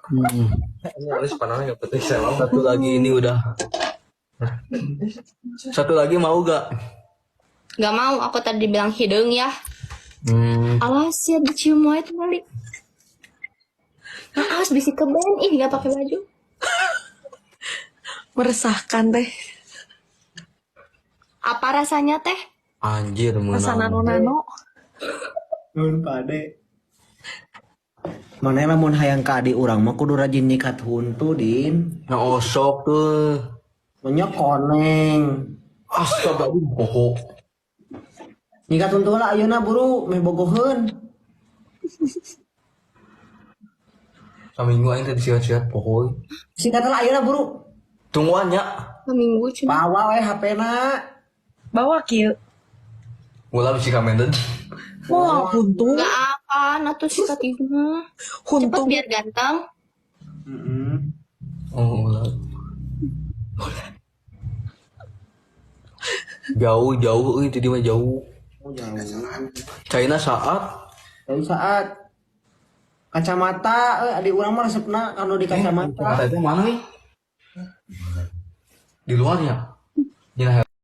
Ini alis panahnya gak penting saya. Satu lagi ini udah. Satu lagi mau gak? Gak mau, aku tadi bilang hidung ya. Awas ya dicium wae tuh kali. Awas bisi keben, ih gak pakai baju. Meresahkan teh. Apa rasanya teh? Anjir Rasa menang. nano-nano. Nun pade. Mana lamun hayang ka adik urang mah kudu rajin nyikat huntu din. Osok tuh. Nya koneng. Astaga, bohong. Nyikat huntu lah ayeuna buru meh bogoheun. Saminggu aing tadi siat-siat bohong. Sikat lah ayeuna buru. Tungguannya. Seminggu cina. Bawa we HP-na. Bawa kieu. Mula bisa kamenden. Wah, huntu. Gak akan, atau sikat itu mah. Cepet Huntu. biar ganteng. Oh, mula. Jauh itu dia mah jauh. Oh, jauh. China saat Dari saat kacamata adik urang mah resepna kanu di kacamata. itu mana nih? Di luarnya. Jangan